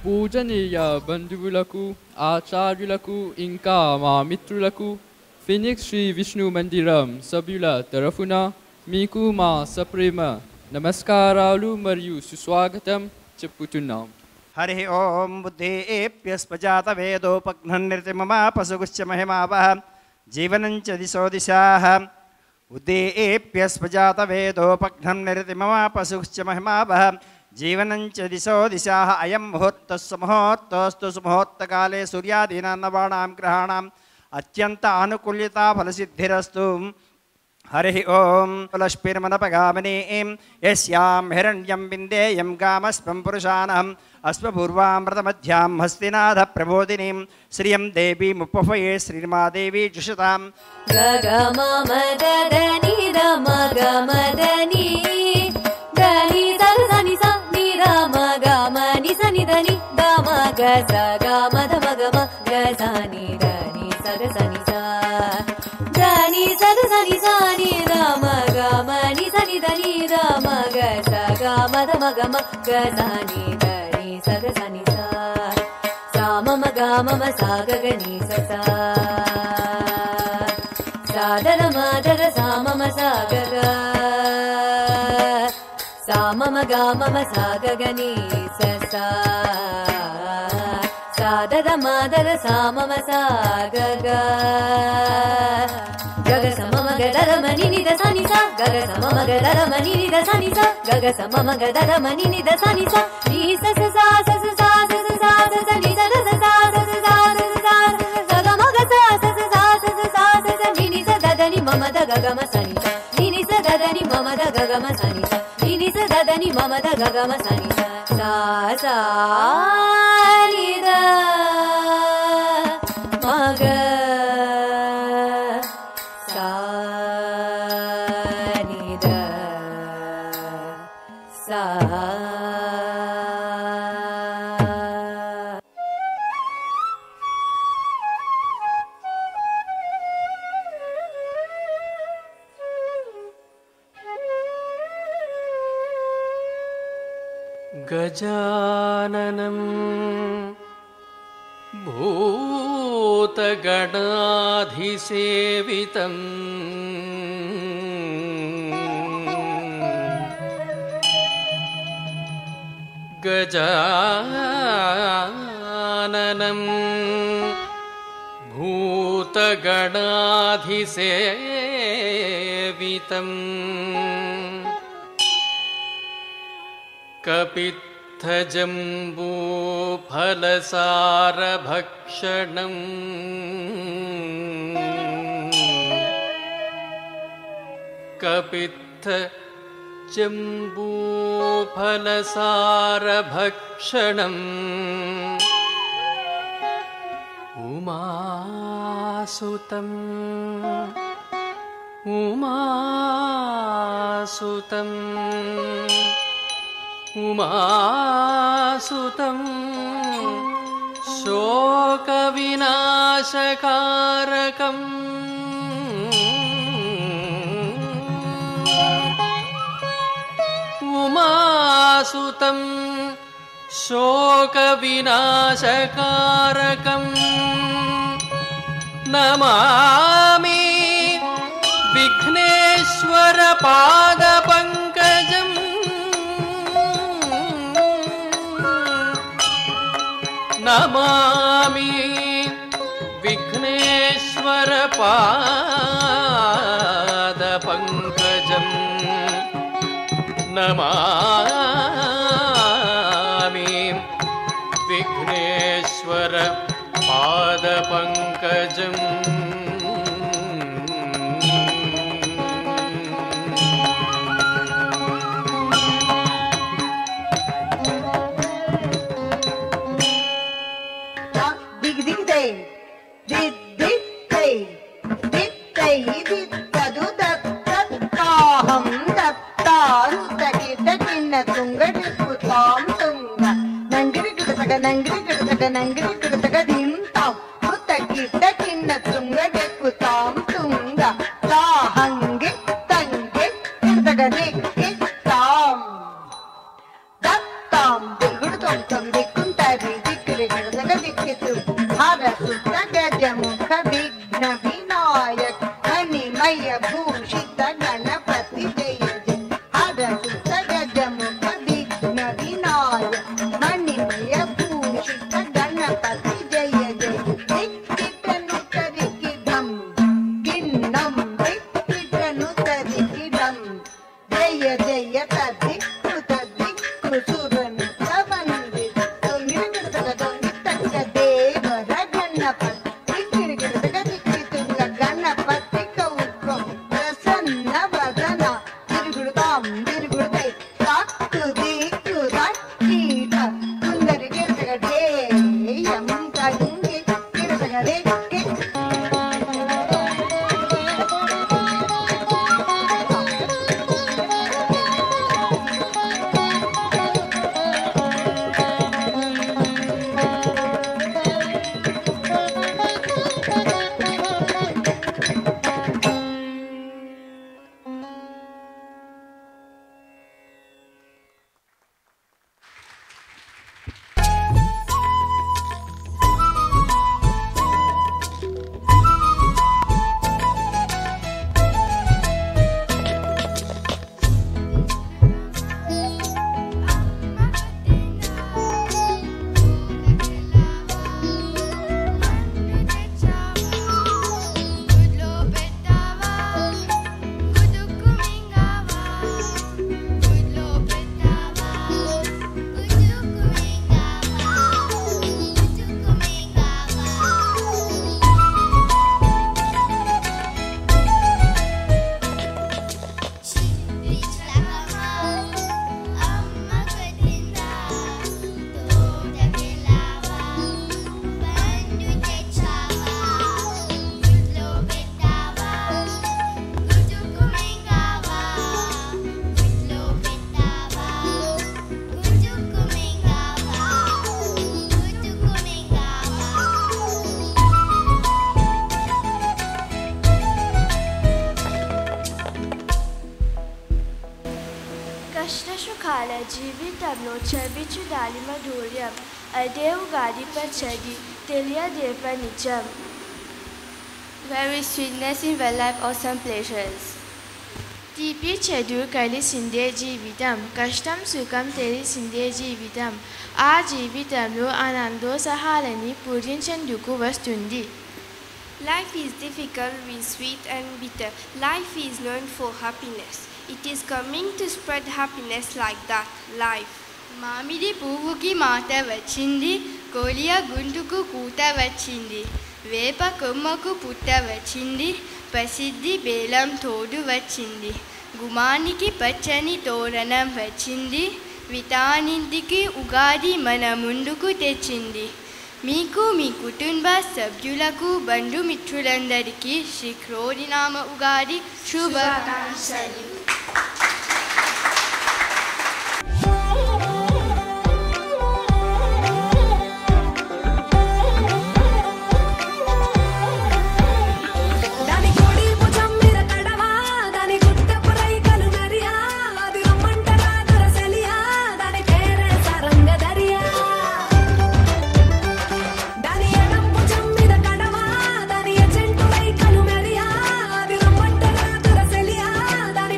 పూజనీయ బంధువులకు ఆచార్యులకు ఇంకా మా మిత్రులకు ఫినిక్స్ శ్రీ విష్ణు మందిరం సభ్యుల తరఫున మీకు మా సప్రేమ నమస్కారాలు మరియు సుస్వాగతం చెప్పుతున్నాం. హరి ఓం బుద్ధేప్యస్పజాత వేదోపఘ్నన్నిర్తిమమాపసుగుశ్చ మహిమావహ జీవనంచ దిశో దిశాః ఉద్దేప్యస్పజాత వేదోపఘ్నన్నిర్తిమమాపసుగుశ్చ మహిమావహ జీవనంచ దిశో దిశాః అయం ముహూర్తస్సు ముహూర్తోస్తు సుముహూర్తకాలే సూర్యాదీనాం నవానాం గ్రహాణాం అత్యంత ఆనుకూల్యతా ఫలసిద్ధిరస్తు. హరి ఓం లక్ష్మీర్మనపగామినీం యస్యాం హిరణ్యం విందేయం గామస్వం పురుషాణం అశ్వపూర్వామృతమధ్యాం హస్తినాథ ప్రబోధినీం శ్రియం దేవీముపఫయే శ్రీర్మాదేవీ జుషతాం. గగమమదని రమగమదని దని సని స నిరమగమని సని దని గమగ సగమధమగమ గసని దని సగసని స దని సగసని సని రమగమని సని దని రమగ సగమధమగమ గసని దని సగసని స సామమగమమ సాగగని సస సాదర మాదర సామమ సాగగ సామమ గామమ సాగగని ససా సాదర మాదర సామమ సాగగ గగ సమమ గదర మని నిద సని స గగ సమమ గదర మని నిద సని స గగ సమమ గదర మని నిద సని స ని స స స స స స స స స స ని స స స స స స స గగ మగ స స స స స స స ని ని స గదని మమ ద గగమ సని స ని ని స గదని మమ ద గగమ సని స ని ని స గదని మమ ద గగమ సని స సా సా ని ద మగ సా ని ద సా. గజాననం భూతగణాధిసేవితం గజాననం భూతగణాధిసేవితం కపిత్థజంబూఫలసారభక్షణం కపిత్థజంబూఫలసారభక్షణం ఉమాసుతం ఉమాసుతం ఉమాసుతం శోకవినాశకారకం ఉమాసుతం శోకవినాశకారకం నమామి విఘ్నేశ్వర పాదపంకజం నమామి విఘ్నేశ్వర పాదపంకజం నమామి విఘ్నేశ్వర పాదపంకజం. దత్తాం దిగుడు తొంతం దిక్కుంటది हरसुत गजमुख विघ्न विनायक मणिमय भूषित गणपति जय जय हरसुत गजमुख विघ्न विनायक मणिमय भूषित गणपति जय जय दिक्किटनु तरिकि धम गिन्नम दिक्किटनु तरिकि धम जय जय तदिक्कु तदिक्कु सुरनु तवन्दित तोंगिरगिरतग तोंगितग देवर गणपति दिक्किरगिरतग दिक्कितुंग गणपति कौकं प्रसन्न वदन तिरुगुडतां तिरुगुडतै ताक्कु दिक्कु रक्कीट कुंदरिगिरतग ढेयं तंगि गिरतग रेक्के కృష్ణశుకాల జీవితంలో చెవిచు దాలి మధుర్యం అదే ఉగాది పచ్చడి తెలియదేప నిజం. There is sweetness in well life or some pleasures. తీపి చెడు కలిసిందే జీవితం, కష్టం సుఖం తెలిసిందే జీవితం. ఆ జీవితంలో ఆనందోత్సాహాలని పూజించేందుకు వస్తుంది. Life is difficult with sweet and bitter. Life is known for happiness. It is coming to spread happiness like that. Life. మామిడి పువ్వుకి మాట వచ్చింది, కోలియ గుంటుకు కూత వచ్చింది, వేప కొమ్మకు పుట్ట వచ్చింది, ప్రసిద్ధి బేలం తోడు వచ్చింది, గుమానికి పచ్చని తోరణం వచ్చింది, వితానింటికి ఉగాది మన ముందుకు తెచ్చింది. మీకు మీ కుటుంబ సభ్యులకు బంధుమిత్రులందరికీ శ్రీ క్రోధినామ ఉగాది శుభాకాంక్షలు. దాని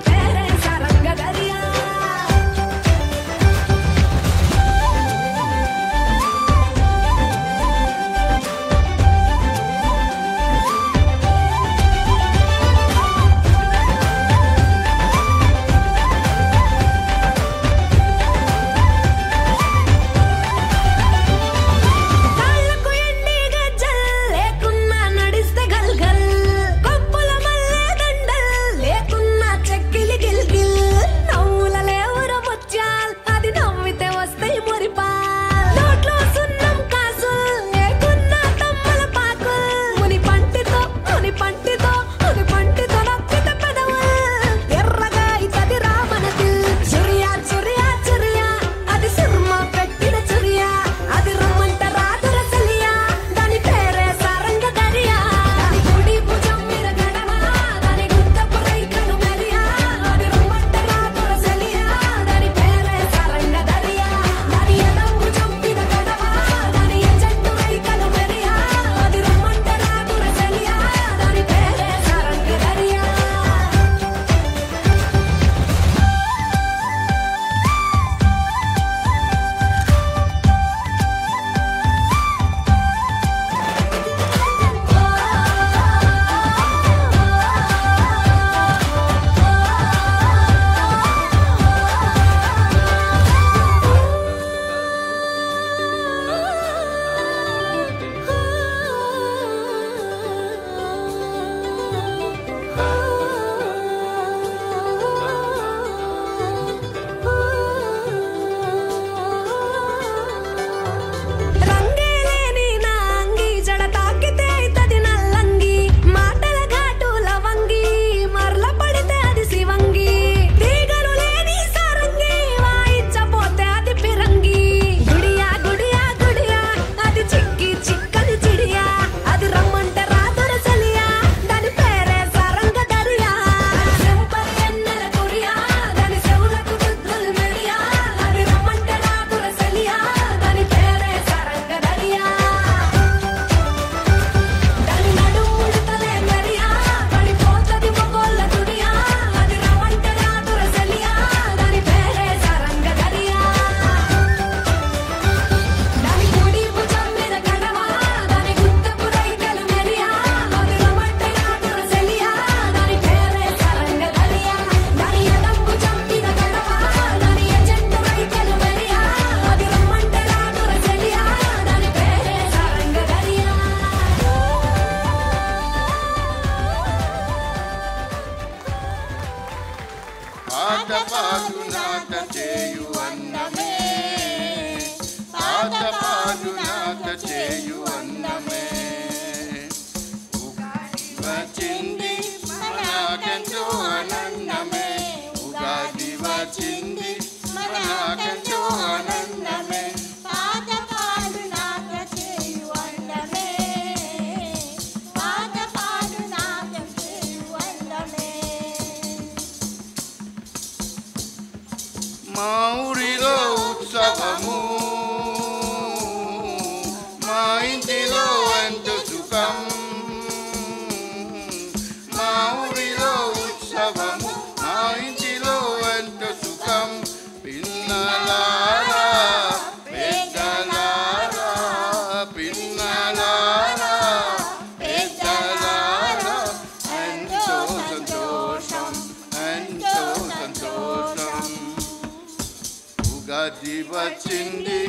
ఉగాది వచ్చింది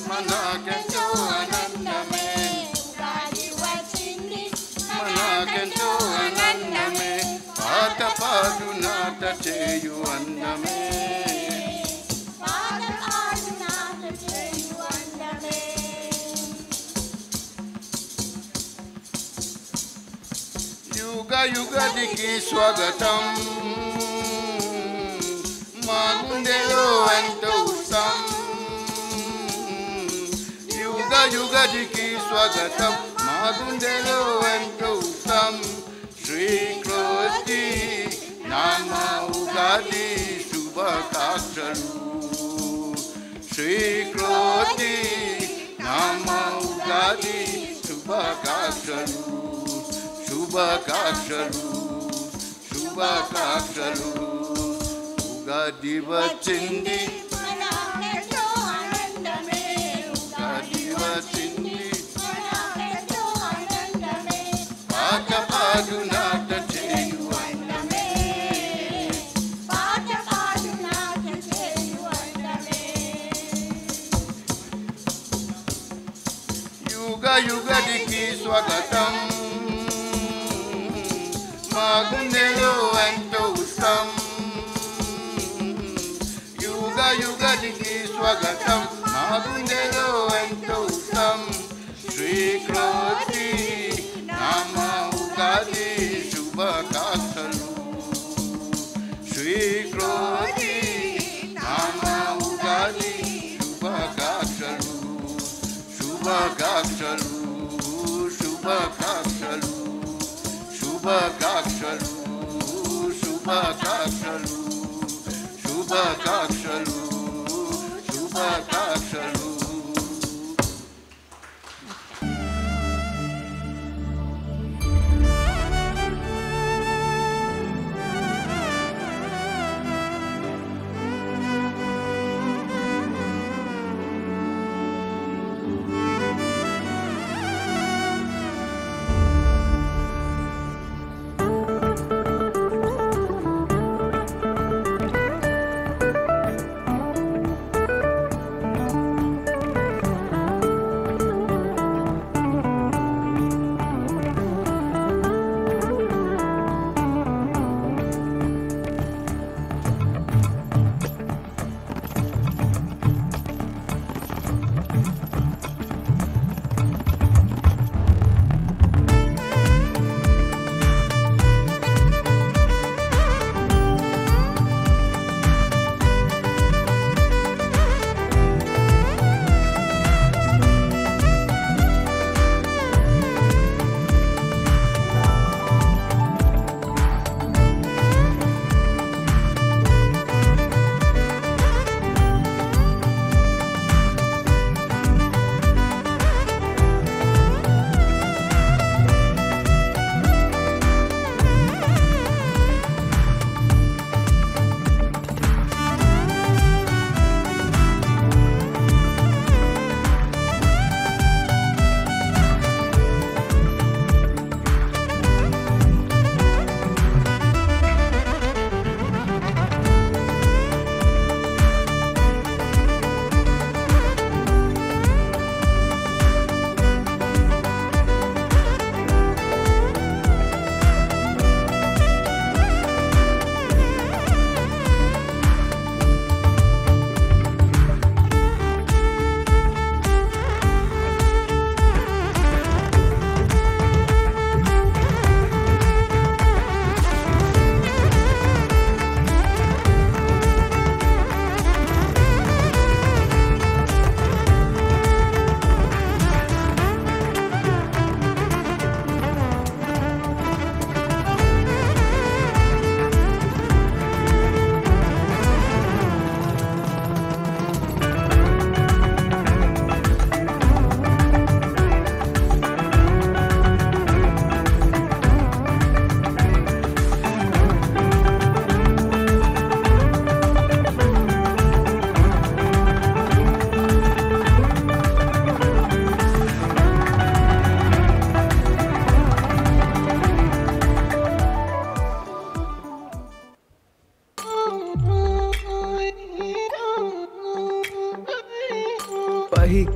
మనకెంతో ఆనందమే మనకెంతో ఆనందమే పాట పాడు నాట చేయు అందమే యుగ యుగదికి స్వాగతం మా గుండెలో ఎంతో ఉత్సాహం యుగ యుగదికి స్వాగతం మా గుండెలో ఎంతో ఉత్సాహం శ్రీకృష్ణి నామ ఉగాది శుభాకాంక్షలు శ్రీకృష్ణి నామ ఉగాది శుభాకాంక్షలు శుభాకాంక్షలు శుభాకాంక్షలు ఉగాది వచ్చింది ఉగాది వచ్చింది పాట పాడు నాట చేయు యుగ యుగదికి స్వాగతం మా గుండెలో ఎంతో ఉత్సాహం యుగ యుగదికి స్వాగతం మా గుండెలో ఎంతో ఉత్సాహం శ్రీకృష్ణి నామ ఉగాది శుభాకాంక్షలు శ్రీకృష్ణి నామ ఉగాది శుభాకాంక్షలు శుభాకాంక్షలు శుభాకాంక్షలు శుభాకాంక్షలు శుభాకాంక్షలు శుభాకాంక్షలు శుభాకాంక్షలు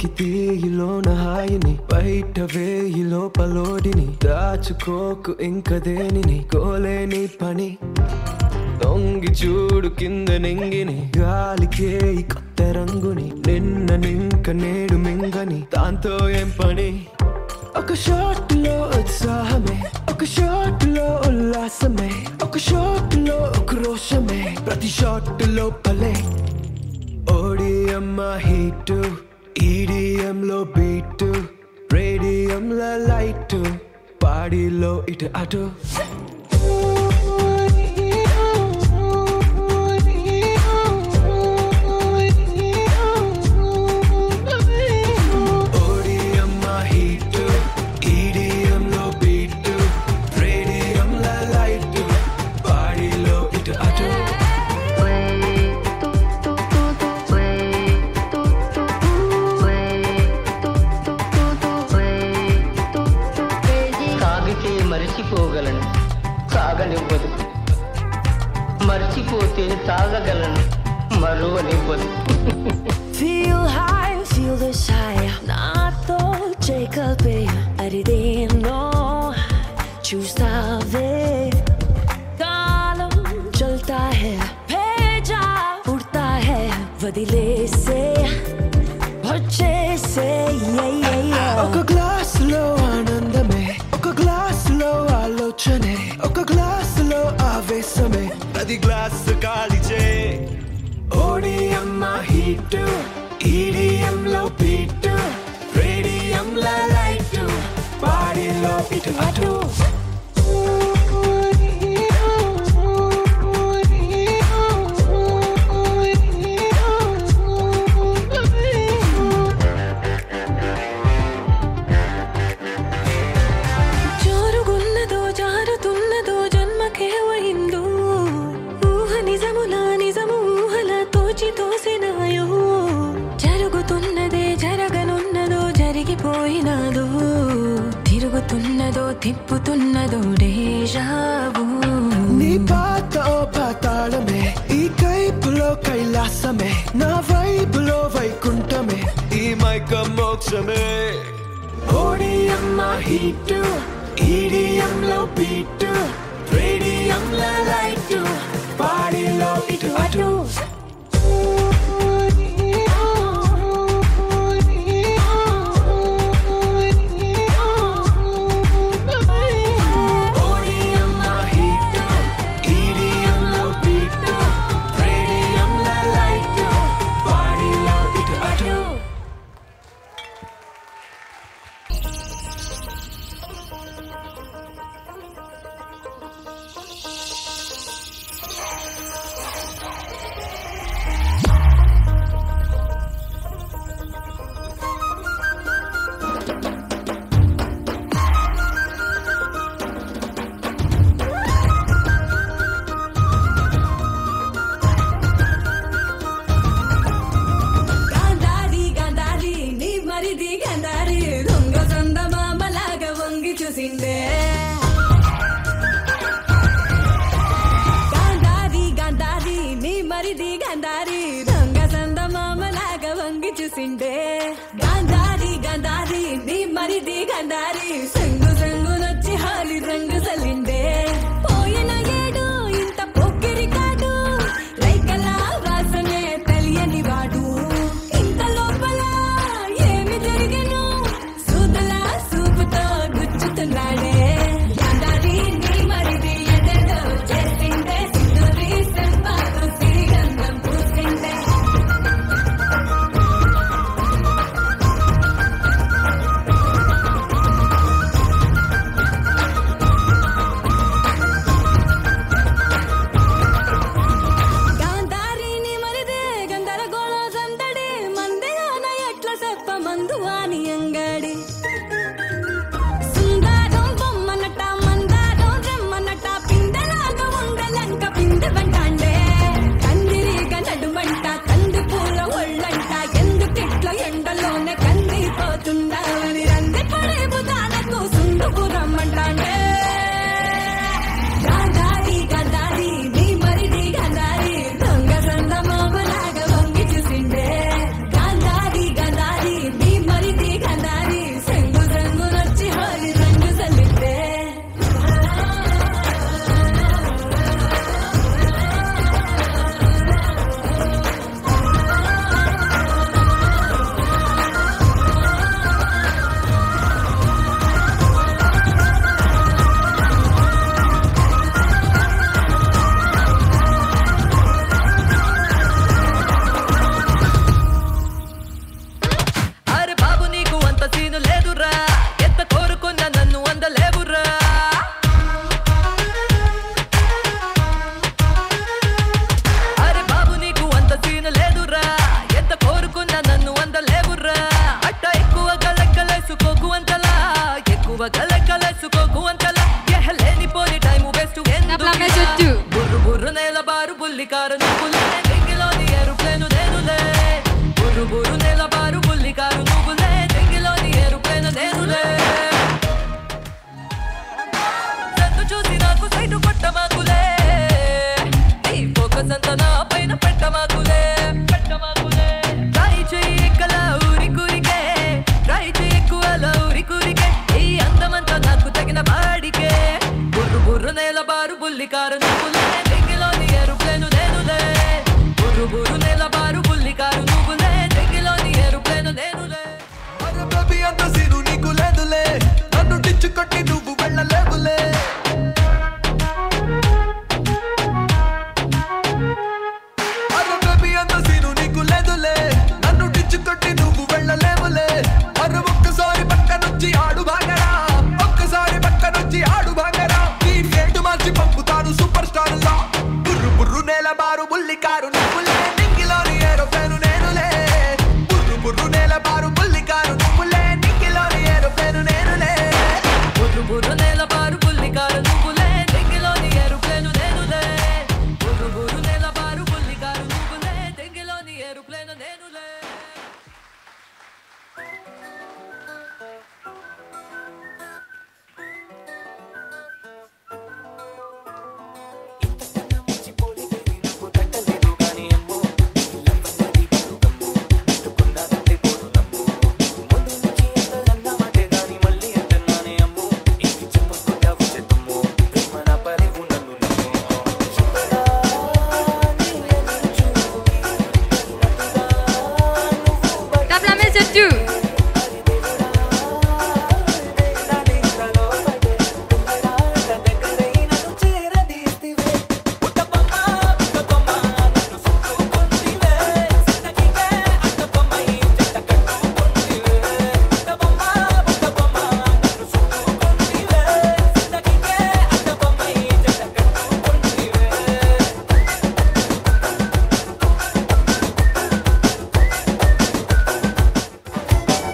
లోకి తీయిలోన హాయిని బయట వేయిలో పలోడిని దాచుకోకు ఇంక దేనిని కోలేని పని తొంగి చూడు కింద నింగిని గాలికే ఈ కొత్త రంగుని నిన్న నింక నేడు మింగని దాంతో ఏం పని ఒక షాట్లో ఉత్సాహమే ఒక షాట్లో ఉల్లాసమే ఒక షాట్లో ఉక్రోషమే ప్రతి షాట్లో పలే ఓడిఎమ్మ హీటు ఈడిఎంలో బీటు రేడియంలో లైటు పాడిలో ఇటు అటు మరిచిపోగలను సాగనివ్వదు మర్చిపోతే తాగగలను మరువనివ్వదు Feel high, feel the high నాతో చేకల్పే అరిదేనో చూస్తావే కాలం చల్తా హై భేజా ఉడతా హై వదిలేసే వచ్చేసే ఒక గ్లాసులో ఆనందమే ఒక గ్లాసులో ఆలోచనే ఒక గ్లాసులో ఆవేశమే అది గ్లాసు కాలిచే ఓడిఎమ్మ హీటు ఈడిఎంలో బీటు రేడియంలో లైటు పాడిలో ఇటు అటు తిరుగుతున్నదో తిప్పుతున్నదో డేజావు నీ పాత ఓ పాతాళమే ఈ కైపులో కైలాసమే నా వైపులో వైకుంఠమే ఈ మైక మోక్షమే ఓడిఎమ్మ హీటు ఈడిఎంలో బీటు రేడియంలో లైటు పాడిలో ఇటు అటు బుల్లి కారు నువ్వులే దిగిలోని ఏరోప్లేను నేనులే బుర్రు బుర్రు నేల బారు బుల్లి కారు నువ్వులే దిగిలోని ఏరోప్లేను నేనులే అరే బేబీ అంత సీను నీకు లేదులే నన్ను టిచ్చు కొట్టి నువ్వు వెళ్ళలేవులే అరే బేబీ అంత సీను నీకు లేదులే నన్ను టిచ్చు కొట్టి నువ్వు వెళ్ళలేవులే అరే ఒక్కసారి పక్కనొచ్చి ఆడు బాగరా ఒక్కసారి పక్కనొచ్చి ఆడు బాగరా నీ గేటు మార్చి పంపుతాను సూపర్ స్టార్ లా బుర్రు బుర్రు నేల బారు బుల్లి కారు నువ్వులే నింగిలోని ఏరోప్లేను నేనులే బుర్రు బుర్రు నేల బారు బుల్లి కారు నువ్వులే నింగిలోని ఏరోప్లేను నేనులే బుర్రు బుర్రు నేల బారు బుల్లి కారు నువ్వులే దిగిలోని ఏరోప్లేను నేనులే బుర్రు బుర్రు నేల బారు బుల్లి కారు నువ్వులే దిగిలోని ఏరోప్లేను నేనులే Tape la main sur tout.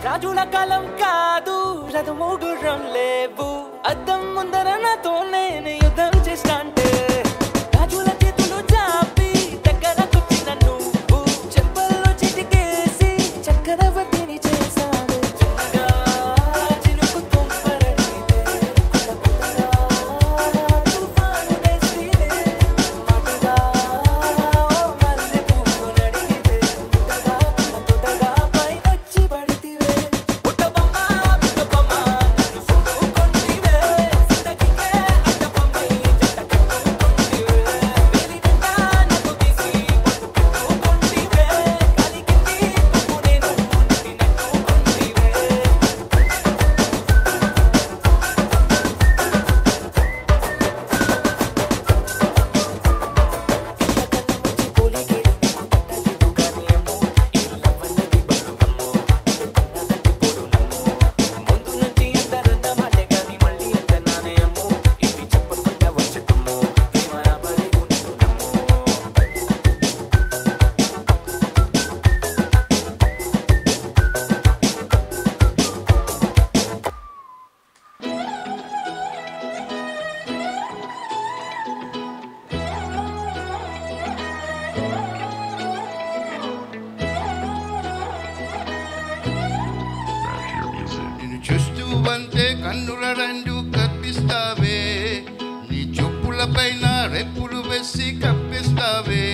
రాజుల కాలం కాదు రథమోగురం లేవు అద్దం ముందర నాతో నేను యుద్ధం చేస్తాంటే రాజుల చేతులు చాపి దగ్గరకొచ్చిన నువ్వు చెంపల్లో చిటికేసి చక్రవర్తిని చేశాడు చినుకు తుంపరడితే తుఫాను వేసినే మాటగా మల్లె పువ్వు నడిగితే తొడగా పైనొచ్చి పడితివే నిన్ను చూస్తూ వంతే కన్నుల రెండు కప్పిస్తావే నీ చెప్పుల పైన రెప్పులు వేసి కప్పిస్తావే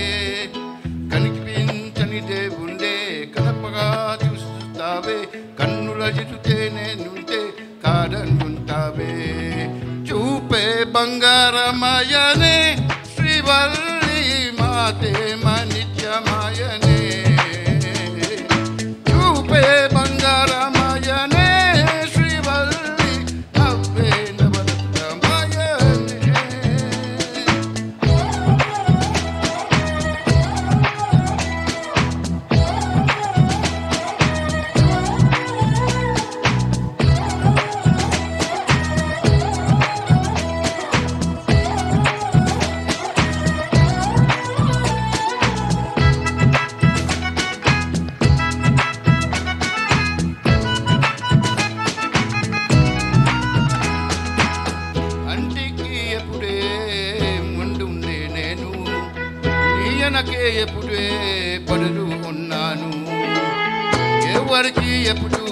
కనిపించని దేవుండే కలపగా చూస్తావే కన్నుల జిటుతే నేనుంటే కాదనుంటావే చూపే బంగారమాయనే శ్రీవల్లి మాతే మనిత్యమాయనే చూపే బంగారమాయనే శ్రీవల్లి నవ్వే నవరత్నమాయనే అంటికి ఎప్పుడే ముందుండే నేను నీయనకే ఎప్పుడే పడులు ఉన్నాను ఎవరికి ఎప్పుడు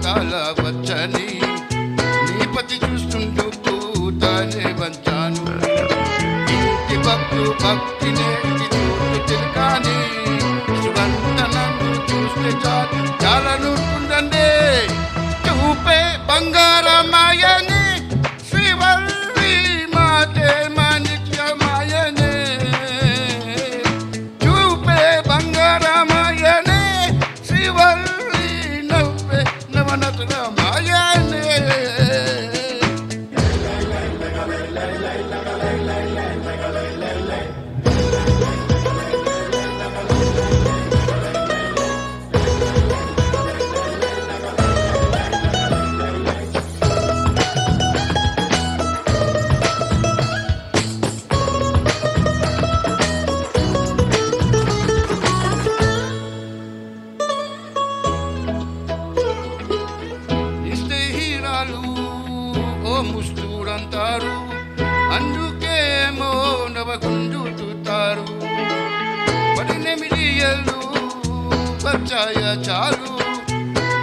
కాలవచ్చని నీ పతి చూస్తుంటూ తానే వంచాను ఇంటి భక్తు భక్తినే కానీ సుగంధ నన్ను చూస్తే చాలా నూరుకుందండి చూపే బంగారమాయని శ్రీవల్లి మాతే మని అంటారు, అందుకేమో నవకుండుతారు. 18 ఏళ్ళు వచ్చాయ చాలు,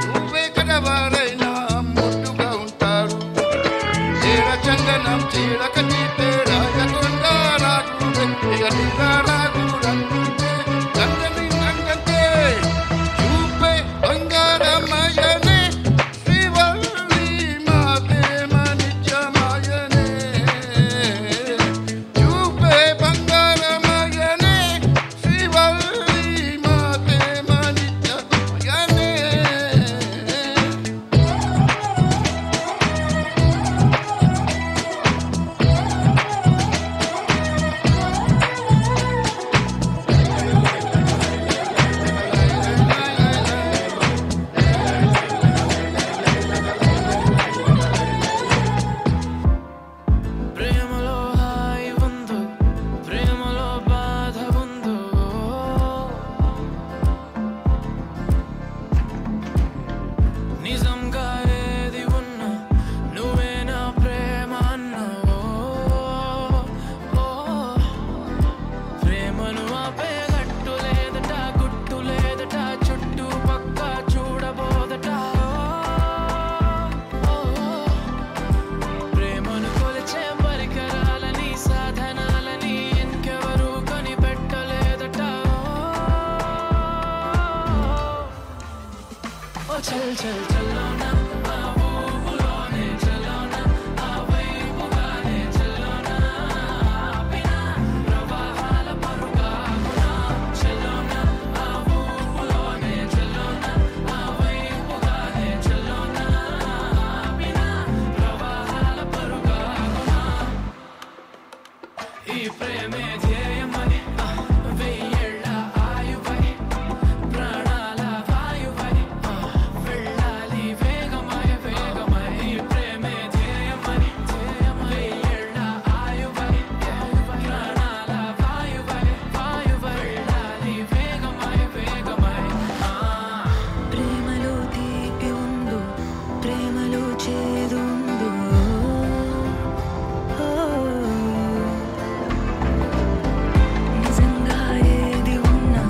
నువ్వే కడవారైనా ముట్టుగా ఉంటారు. చీర చందనం చీర కట్టి పేరాయకుండా రాగు రాగు చందని నందంతే చూపే బంగారమయనే శ్రీవల్లి మా ప్రేమ నిత్యమయనే. చూపే బంగారమయనే శ్రీవల్లి మా ప్రేమ నిత్యమయనే. ప్రేమలో హాయి ఉందో, ప్రేమలో బాధ ఉందో, నిజంగా ఏది ఉన్నా నువ్వే నా ప్రేమ అన్నావో. ప్రేమను ఆపే గట్టు లేదట, గుట్టు లేదట, చుట్టూ పక్క చూడబోదట. ప్రేమను కొలిచే పరికరాలని సాధనాలని ఇంకెవరూ కనిపెట్టలేదట. ఓ చల్ చల్ చల్లోనా ఆ ఊపులోనే చల్లోనా, ఆ వైపుగానే చల్లోనా, ఆపిన ప్రవాహాల పరుగాగునా. చల్లోనా ఆ ఊపులోనే చల్లోనా, ఆ వైపుగానే చల్లోనా, ఆపిన ప్రవాహాల పరుగాగునా. ఈ ప్రేమే ధ్యేయమని వెయ్యేళ్ళ ఆయువై, ప్రాణాల వాయువై వెళ్ళాలి వేగమై వేగమై. ఈ ప్రేమే ధ్యేయమని వెయ్యేళ్ళ ఆయువై, ప్రాణాల వాయువై వాయువై వెళ్ళాలి వేగమై వేగమై. ప్రేమలో తీపి ఉందో, ప్రేమలో చేదు ఉందో, నిజంగా ఏది ఉన్నా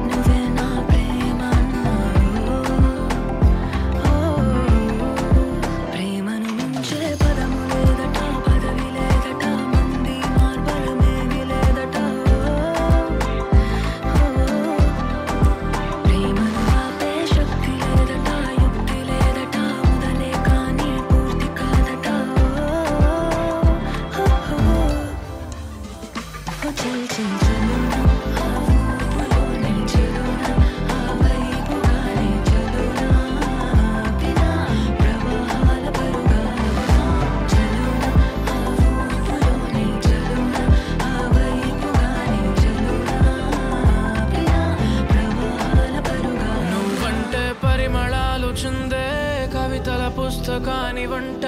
నువ్వే నా ప్రేమ అన్నావు. ప్రేమను మించే పదము లేదట, పదవి లేదట, మంది మార్బలమేమి లేదట. ప్రేమను ఆపే శక్తి లేదట, యుక్తి లేదట, మొదలే కానీ పూర్తి కాదట. చల్ చల్ చలోనా ఆ ఊపులోనే చలోనా, ఆ వైపుగానే చలోనా, ఆపిన ప్రవాహాల పరుగాగునా. చలోనా ఆ ఊపులోనే చలోనా, ఆ వైపుగానే చలోనా, ఆపిన ప్రవాహాల పరుగాగునా. నువ్వంటే పరిమళాలు చిందే కవితల పుస్తకాని వంట,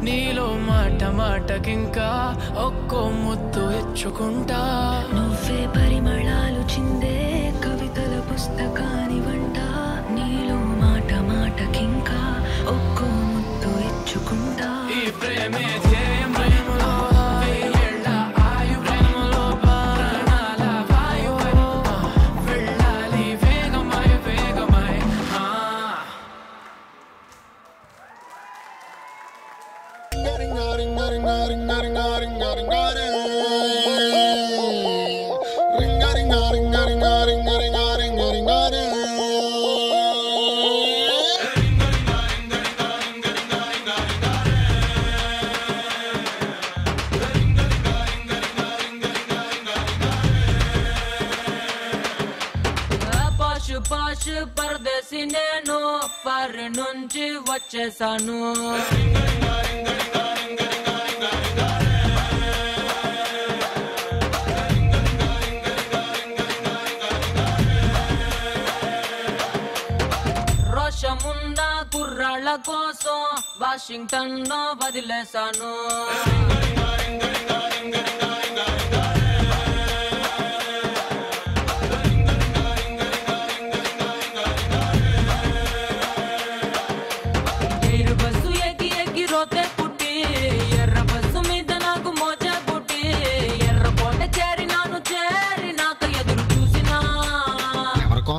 నీలో మాట మాటకింకా ఒక్కో ముద్దు ఇచ్చుకుంటా. నువ్వే పరిమళాలు చిందే కవితల పుస్తకాని వంట, నీలో మాట మాటకింకా ఒక్కో ముద్దు ఇచ్చుకుంటా. ఈ ప్రేమే ధ్యేయం, ప్రేమలో వెయ్యేళ్ళ ఆయు, ప్రేమలో ప్రాణాల వాయువై వెళ్ళాలి వేగమై వేగమై. పాషు పాషు పరదేశి నేను, ఫారిన్ నుంచి వచ్చేసాను. రోషమున్న కుర్రాళ్ళ కోసం వాషింగ్టన్ లో వదిలేశాను. ఎర్ర బస్సు ఎక్కి ఎక్కి రోతే పుట్టి, ఎర్ర బస్సు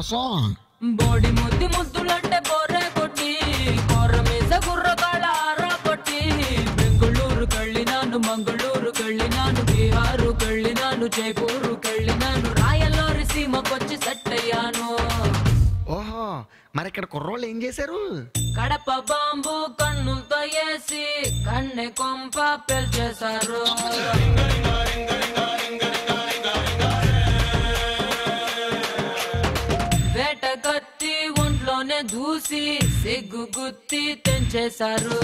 బోడి ముద్దు ముద్దులంటే బోర్రే కొట్టి కొర్ర మీద గుర్ర కాళ్ళ ఆరా కొట్టి బెంగుళూరు కళ్ళినాను మంగళూరు కళ్ళినాను బీహారు కళ్ళినాను జైపూరు కళ్ళినాను రాయల్లోరి సీమకొచ్చి సెట్ అయ్యాను. ఓహో, మరి ఇక్కడ కుర్రోళ్ళు ఏం చేశారు? కడప బాంబు కన్నులతో వేసి కన్నె కొంప పెల్చేశారు. వేట కత్తి ఒంట్లోనే దూసి సిగ్గు గుత్తి తెంచేశారు.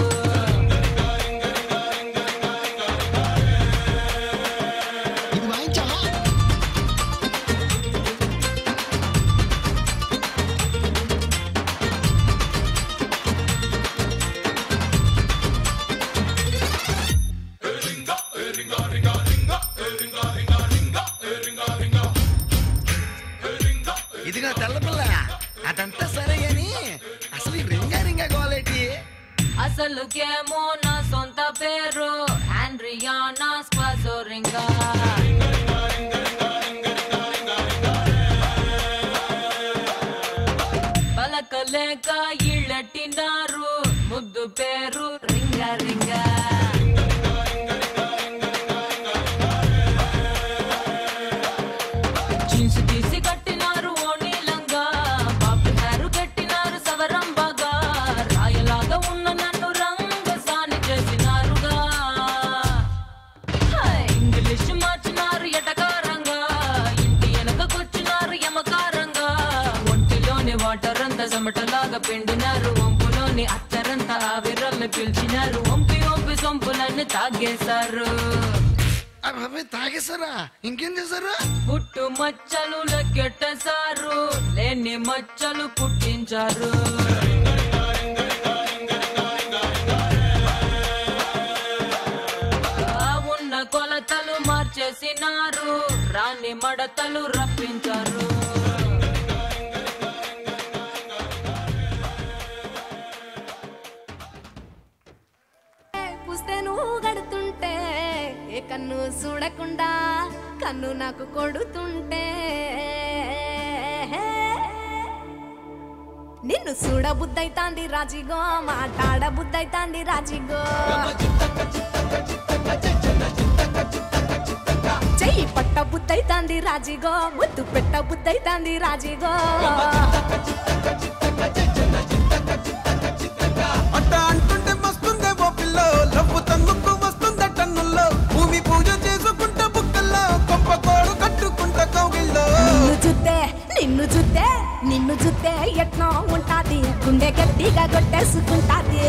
ఇదిగా తెల్లపిల్ల, అదంతా సరే అని అసలు రింగా రింగా క్వాలిటీ. అసలుకేమో నా సొంత పేరు ఆండ్రియానా స్క్వాజోరింగా. పలకలేక ఇళ్ళట్టినారు ముద్దు పేరు రింగా రింగా. జీన్స్ తీసి కట్టినారు ఓణీలంగా, బాబు హేరు కట్టినారు సవరం బాగా. రాయలాగా ఉన్న నన్ను రంగ సాని చేసినారుగా. ఇంగ్లీష్ మార్చినారు ఎటకారంగా, ఇంటి వెనకకొచ్చినారు యమకారంగా. ఒంటిలోని వాటర్ అంతా చెమటలాగా పిండినారు, వంపులోని అత్తరంతా ఆవిరల్ని పిలిచినారు. వంపి వంపి సొంపులన్నీ తాగేశారు. తాగేశారా? ఇంకేం చేశారు? పుట్టు మచ్చలు లెక్కెట్టేశారు, లేని మచ్చలు పుట్టించారు. ఉన్న కొలతలు మార్చేసినారు, రాని మడతలు రప్పించారు. పుస్తెను గడుతుంటే ఏ కన్ను చూడకుండా కన్ను నాకు కొడుతుంటే నిన్ను చూడ బుద్ధైతాంది రాజిగో, మాట్లాడ బుద్ధైతాంది రాజిగో. చెయ్యి పట్ట బుద్ధైతాంది రాజిగో, ముద్దు పెట్ట బుద్ధైతాంది రాజిగో. అట్ట అంటుంటే మస్తుందే ఓ పిల్లో, లవ్వు తందుకు వస్తుందే టన్నుల్లో. భూమి పూజ చేసుకుంటే బుక్కల్లో, కొంప కోడు కట్టుకుంటే కౌగిల్లో. నిన్ను చూస్తే నిన్ను చూస్తే ఎట్లా ఉంటాది, గుండె గట్టిగా కొట్టేసుకుంటాది.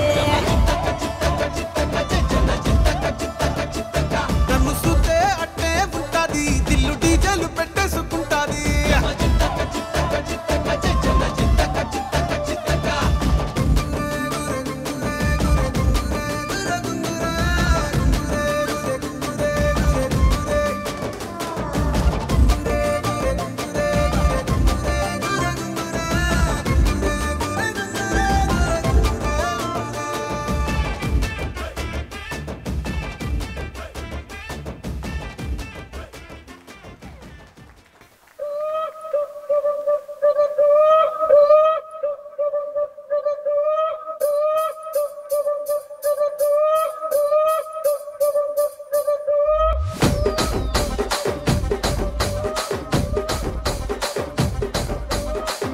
నన్ను చూస్తే అట్టే ఉంటాది, దిల్లు డీజేలు పెట్టేసుకుంటాది.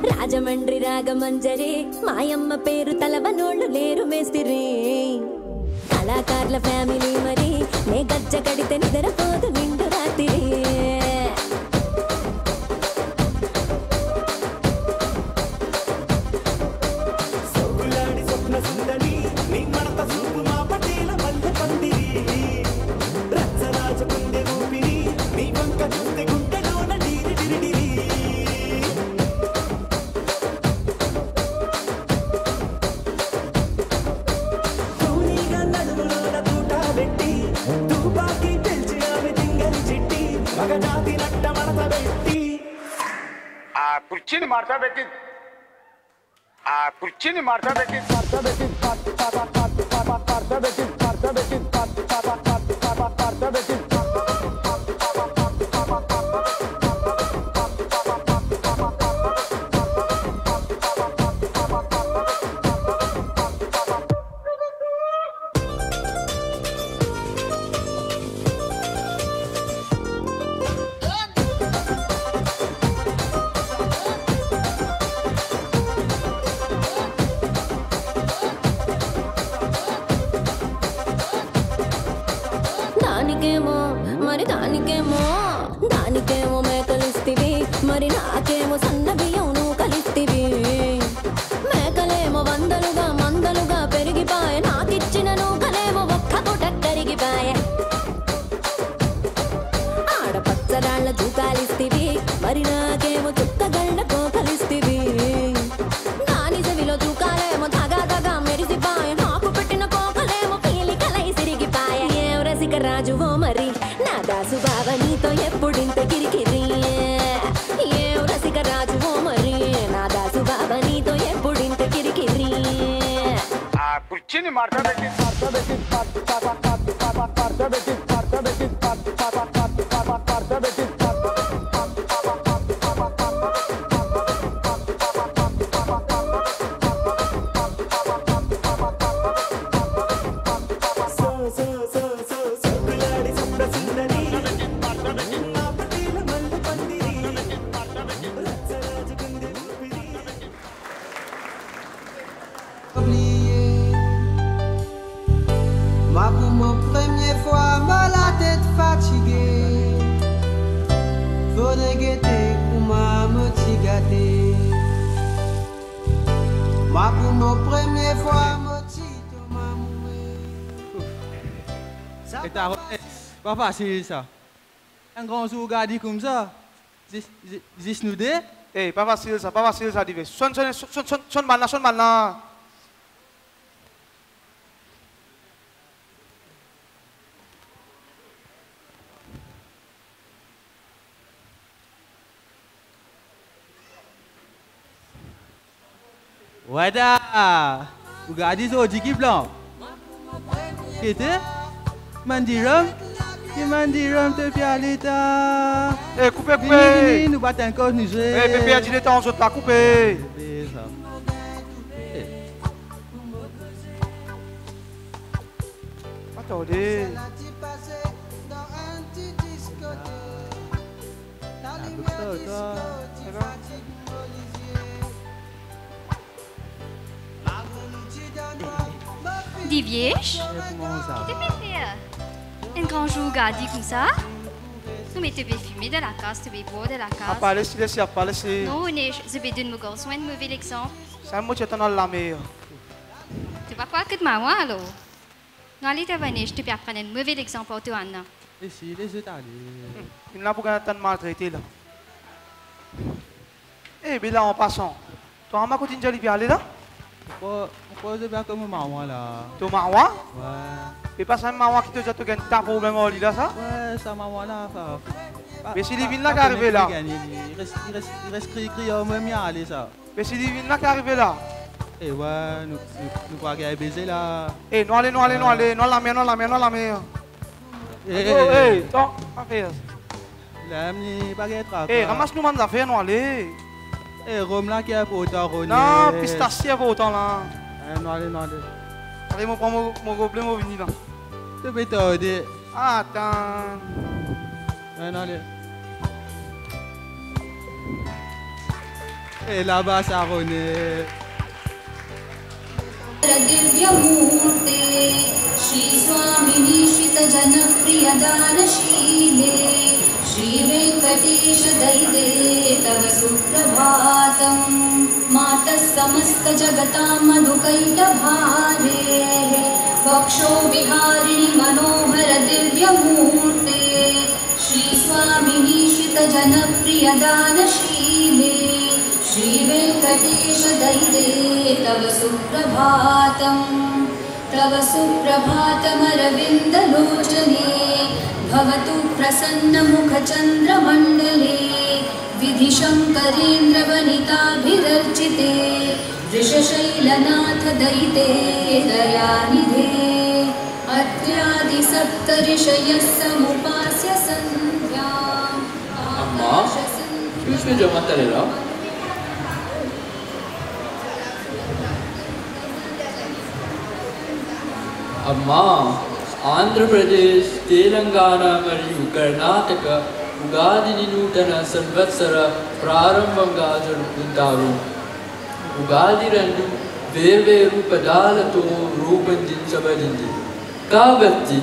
రాజమండ్రి రాగమంజరి మాయమ్మ పేరు తలవనోళ్ళు లేరు మేస్తిరి. కళాకారుల ఫ్యామిలీ మరి నే గజ్జ కడితే నిద్రపోదు నిండు రాత్రి. కుర్చీని మార్చా పెట్టి ఆ కుర్చీని మార్చా పెట్టి మార్చా పెట్టి మార్చా పెట్టి మార్చా పెట్టి మార్చా పెట్టి దానికేమో మరి దానికేమో మేకలిస్తివి మరి నాకేమో సన్న బియ్యం నువ్వు కలిస్తివి మేకలేమో మందలుగా పెరిగిపాయ నాకిచ్చిన నూకలేమో ఒక్క పూట కరిగిపాయ ఆడపచ్చరాళ్ళ తూకాలిస్తివి మరి నాకేమో చుక్కగళ్ళ కోకలిస్తివి దాని చెవిలో తూకాలేమో దగా మెరిసిపాయ నాకు పెట్టిన కోకలేమో పీలికలై సిరిగిపాయ ఏం రసిక రాజువో మరి నా దాసు బావ నీతో ఎప్పుడింత కిరికిరి ఏం రసిక రాజువో మరి నా దాసు బావ నీతో ఎప్పుడింత కిరికిరి ఆ కుర్చీని మార్చబెట్టి Ma pour ma première fois, ma la tête fatiguée. Faudrait guetter pour ma me gâter. Ma pour ma première fois, ma tito mamoué. Pas facile ça. Un grand jour gardé comme ça. Zis nous deux. Eh, pas facile ça, Dive. Son malna. Wadah, Ugadi so jiki blanc. Kita, mandiram te pialita. Eh, coupez. Nous battons encore nous jouer. Eh, Pépé a dit les temps, on saute pas couper. Attendez. Des vieilles? T'es bien. Un grand jour gardé comme ça? Nous mettons des fumées de la casse, tu boire de la casse. Pas laisser. Non, je vais donner mon garçon un mauvais exemple. C'est moi qui t'en ai la meilleure. Tu vas quoi que de ma alors? Non, allez, je te peux apprendre un mauvais exemple pour toi, Anna. Laissez aller. Il n'a pas qu'à te maltraiter là. Eh, bien là, en passant. Toi, ma copine Jolie, bien aller là? Pourquoi je vais comme maman là? Ton maman? Ouais. Et pas ça, maman qui te dit que tu as un problème au lit là, ça? Ouais, ça maman là. Mais c'est Divine là qui est arrivé là. Il reste crié au même aller ça. Mais c'est Divine là qui est arrivé là. Eh ouais, nous pas qu'à baiser là. Eh, non allez, non la mer. Eh, toi, affaire. Là, ni baguette. Eh, ramasse-nous mon affaire, non allez. Eh, Rome là qui a pour autant René. Non, pistachier pour autant là. Non allez. Allez, moi prends mon gobelet, mon vini là. Tu peux t'aider. Attends. Non allez. Et là-bas, ça René. दिव्यमूर्ते श्रीस्वामिनी श्रितजनप्रियदानशीले Sri Venkatesh दैते तव सुप्रभातम् मातः समस्तजगतां मधुकैटभारेः वक्षो विहारिणि मनोहर दिव्यमूर्ते श्रीस्वामिनी श्रितजनप्रियदानशीले श्रीवेङ्कटेश दैते तव सुप्रभातमरविन्दलोचने भवतु प्रसन्नमुखचन्द्रमण्डले विधिशङ्करेन्द्रवनिताभिरर्चिते वृषशैलनाथ दैते दयानिधे अत्र्यादिसप्तऋषयः समुपास्य सन्ध्याम् Excuse me, Jamattarela. అమ్మా ఆంధ్రప్రదేశ్ తెలంగాణ మరియు కర్ణాటక ఉగాదిని నూతన సంవత్సర ప్రారంభంగా జరుపుకుంటారు. ఉగాది రెండు వేర్వేరు పదాలతో రూపొందించబడింది కాబట్టి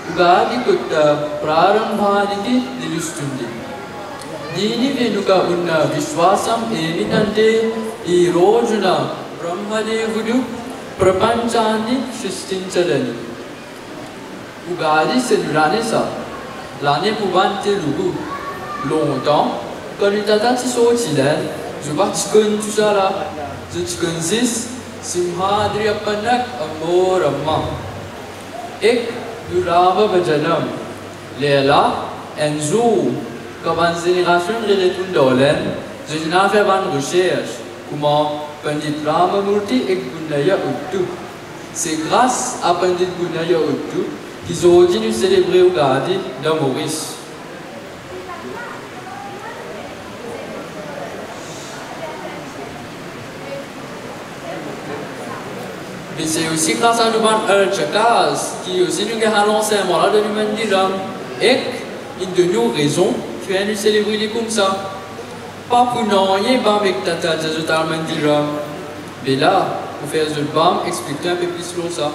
ఉగాది కొత్త ప్రారంభానికి నిలుస్తుంది. దీని వెనుక ఉన్న విశ్వాసం ఏమిటంటే ఈ రోజున బ్రహ్మదేవుడు ప్రపంచాన్ని సృష్టించడని. Ugaadi c'est l'année ça. L'année pour vanter le goût. Longtemps, quand il t'a dit sorti là, je vois que tu connais tout ça là. Je te connais, Simhadri Apanak Amor Amma. Ek Durava Bajanam. Léla, Enzo, comme une génération de retourne d'Olen, je n'ai fait pas de recherche. Comment Pandit Ramamurti et Gunaya Uttu. C'est grâce à Pandit Gunaya Uttu qu'ils ont dû célébrer Ugadi dans Maurice. Mais c'est aussi grâce à nous Al-Chakaz qui aussi nous a lancé un moral de l'humanité et une de nos raisons qui vient nous célébrer comme ça. Pas pour nous, il n'y a pas avec Tata totalement dire. Mais là, pour faire ce bam, expliquer un peu plus sur ça.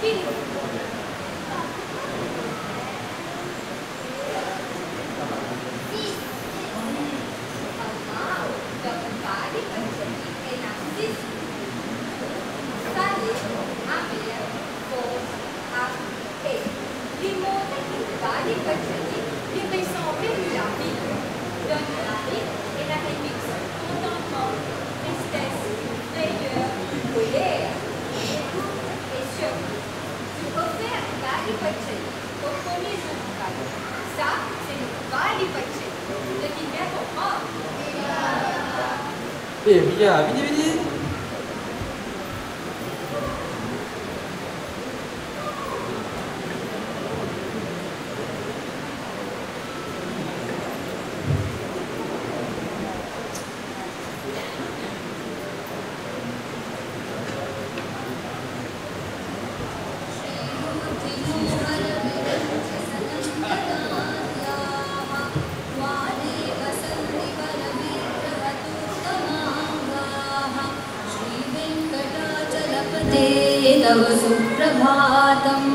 Vini. तव सुप्रभातम्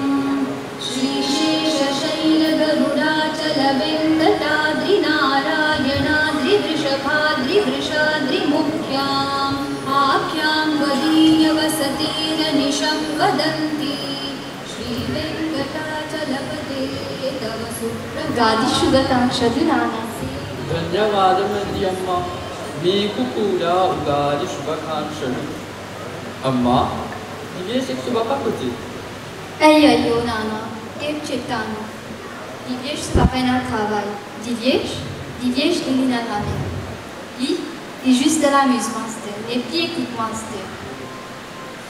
श्रीशेषशैलगरुडाचलवेङ्कटाद्रिनारायणाद्रिवृषभाद्रिवृषाद्रिमुख्याम् आख्यां वदीयवसतेन निशं वदन्ति श्रीवेङ्कटाचलपते तव सुप्रभातम् ధన్యవాదములు మీకు కూడా ఉగాది శుభాకాంక్షలు. అమ్మా, ఇవే శుభాకాంక్షలు. Aïe, nana, et chetano. Divièche se rappelle un travail. Divièche, il est dans la mer. Il est juste de l'amusement, c'était. Et puis écoute-moi, c'était.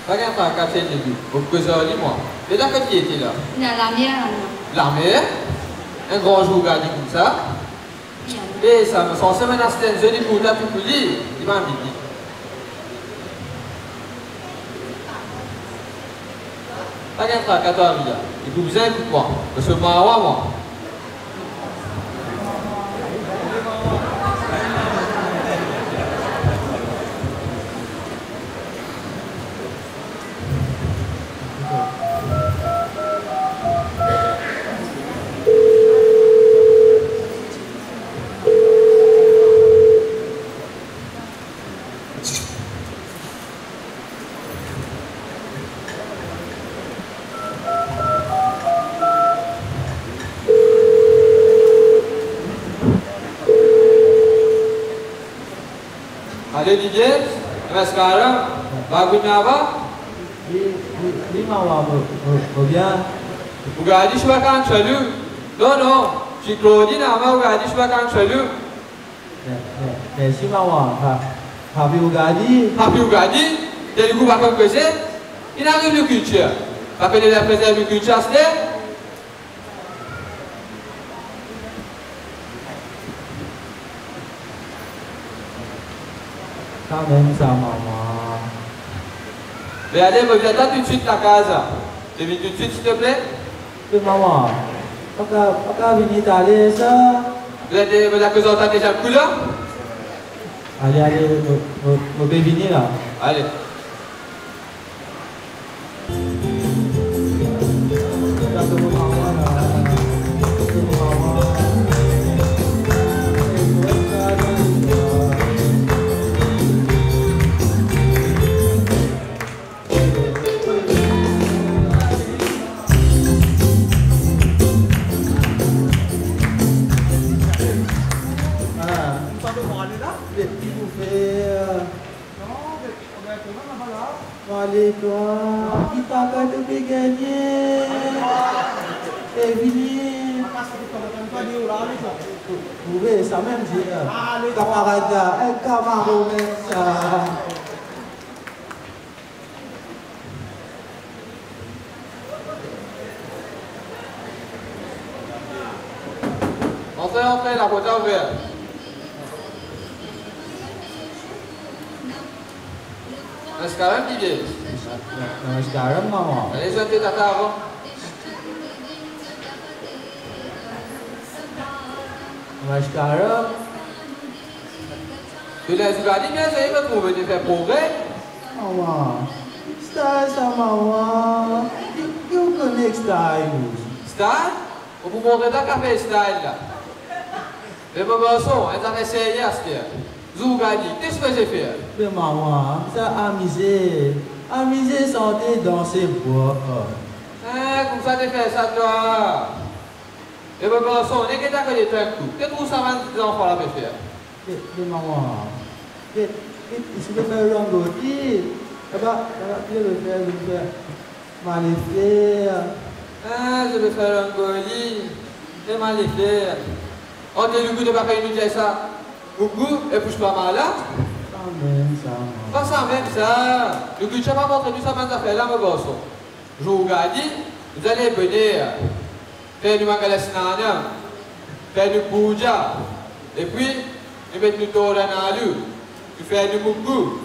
Regarde pas, café de lui. Vous pouvez aller moi. Et là, quand il était là? Dans la mer, nana. La mer? Un grand jour gardé comme ça? Et ça me semble semaine à cette zone pour la plus polie. Il va me dire. Regarde pas, quand tu arrives là. Et vous vous écoutez moi. Parce que moi. Halo Didier, sekarang bagusnya apa? Lima orang, bien. Ugadi suka kan selalu? No. suis Claudine, Ama Ugadi, je suis pas quand je Merci maman. Happy Ugadi. Happy Ugadi. T'es le coup pas comme que c'est. Il arrive de culture. Pas que de la préserver de culture, c'est. Quand même ça maman. Mais allez, reviens tout de suite la case. Tu viens tout de suite, s'il te plaît. Oui maman. Pas venir t'aller ça. Vous avez déjà le coup là? Allez, on peut venir là. Allez. Allez toi, qui t'a qu'à te gagner. Et venez. Vous voyez ça même dire. Camarade, un camarade, ça. Entrez, la porte est ouverte. Namaskaram, Didier. Namaskaram, maman. Allez, je vais tata avant. Namaskaram. Tu les Ugadi, bien, ça y va trouver de faire progrès. Maman. Style, ça, maman. You connect style. Style? On vous montrer ta café style là. Mais mon garçon, elle t'a essayé à ce qu'il y a. Zougadi, qu'est-ce que j'ai fait? Mais maman, ça amusé. Amusé, santé, danser, boire. Ah, comme ça, tu fais ça, toi. Et mon garçon, n'est-ce que t'as que des trucs tout? Qu'est-ce que ça va des enfants là pour faire? Mais maman, je vais faire un rangoti. Tu vais faire maléfaire. Ah, je vais faire un goli. C'est maléfaire. On te dit que tu vas faire une ça. Beaucoup, et puis je pas mal là. Pas même ça. Pas ça même ça. Le but, je ne vais pas montrer tout ça, mais ça fait là, mon garçon. Je vous regarde, vous allez venir faire du magalasnana, faire du puja, et puis, tu mets du tour dans l'eau, tu fais du mugu.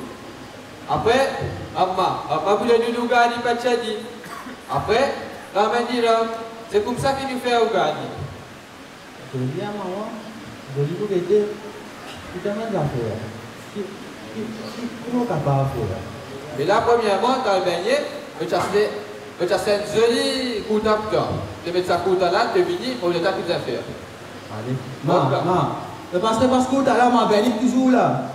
Après, Amma vous donne du Ugadi, pas de chadi. Après, la main dira, c'est comme ça qu'il nous fait Ugadi. Je veux bien, maman. Je veux dire que tu t'as même affaire. Comment tu n'as pas affaire? Mais là, premièrement, dans le beignet, tu as fait un joli coup d'apta. Tu mets ça coup là, tu finis, pour le temps que tu as fait. Allez, maman. Le pasteur Pascal, tu as là, ma belle, toujours là.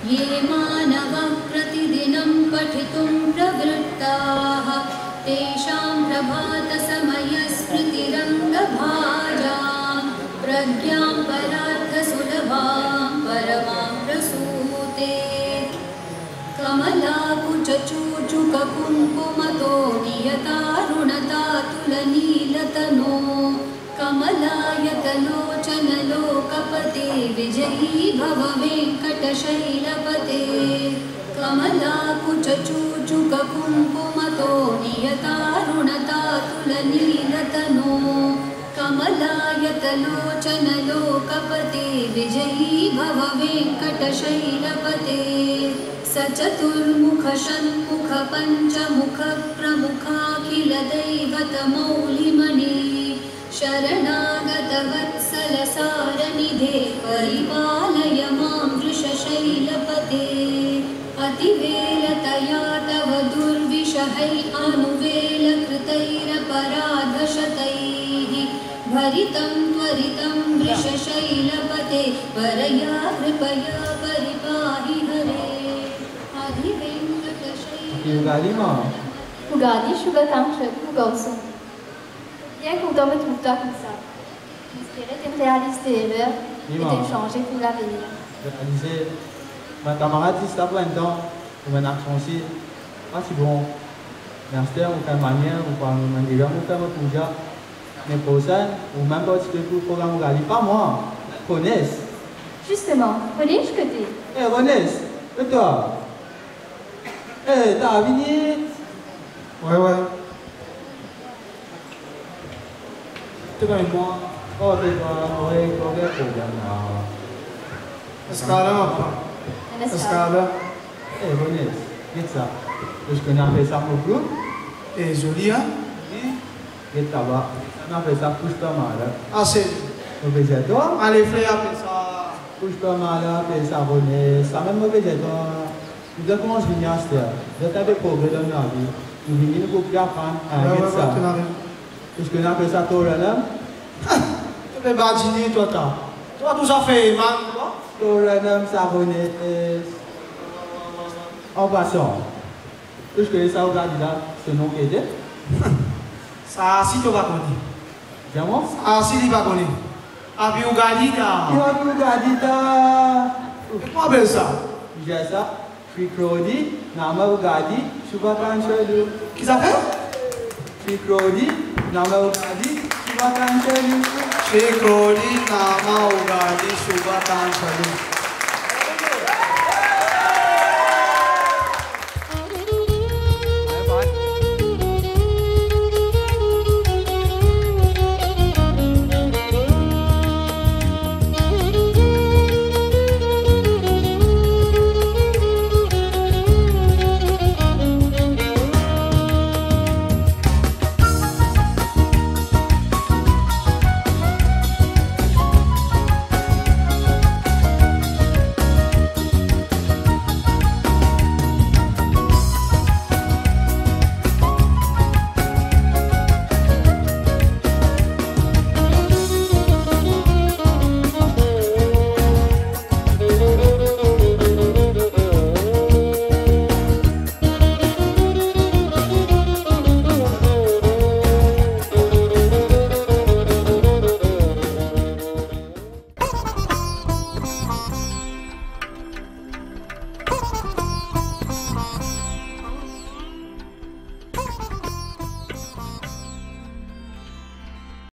ये मानवः प्रतिदिनं पठितुं प्रवृत्ताः तेषां प्रभातसमयस्मृतिरङ्गभाजां प्रज्ञां परार्थसुलभां परमां प्रसूते कमलाकुचूचुककुङ्कुमतो नियतारुणतातुलनीलतनो कमलायतलोचनलोकपते विजयी भव वेङ्कटशैलपते कमलाकुचूचुककुङ्कुमतो नियतारुणतातुलनीलतनो कमलायतलोचनलोकपते विजयी भव वेङ्कटशैलपते सचतुर्मुखषण्मुख पञ्चमुखप्रमुखाखिलदैवतमौलिमणे शरणागतवत्सलसारनिधे परिपालय मां वृषशैलपते अतिवेलतया तव दुर्विषहै अनुवेलकृतैरपराधशतैः भरितं त्वरितं वृषशैलपते परया कृपया परिपाहि हरे अधिवेङ्कटशैल Ugadi, maman. Ugadi, शुभकामनाएं, गौसम. Bien content de trouver toi comme ça. J'espérais de réaliser tes erreurs et de changer pour l'avenir. Réaliser, ma camarade dit ça pour un temps, pour mon action aussi, pas si bon. Merci, ou faire manière, ou faire une manière, ou faire un projet. Mais prochain, ou même participer pour le programme Ougali, pas moi, connaissent. Justement, René, je côté. Eh, René, et toi? Eh, t'as fini? Ouais. Tu vas moi? Oh, tu vas, ouais, quel problème là? Escala, Escala. Eh, René, qu'est-ce que ça? Je connais un peu ça pour vous. Eh, joli, hein? Oui. Qu'est-ce que ça va? On a fait ça couche pas mal. Ah, c'est. On fait ça toi? Allez, frère, appelle ça. Couche pas mal, appelle ça René. Ça même mauvais toi. Nous avons commencé à venir à cette heure. Vous avez des progrès dans la vie. Nous venons pour apprendre à faire ça. Est-ce qu'on a fait ça toi là? Tu peux pas dîner, toi, toi. Toi, tout ça fait, man. Toi là, ça René. En passant. Est-ce que ça vous a dit là, ce nom qui était? Ça, si tu vas connaître. Comment? Ah, si tu vas connaître. Abi Ougadita. Abi Ougadita. Comment belle ça? J'ai ça. Fikrodi, Nama Ugadi, Shubhakanshalu. Qui s'appelle? Fikrodi, Nama Ugadi, Shubhakanshalu. Fikrodi, Nama Ugadi, Shubhakanshalu.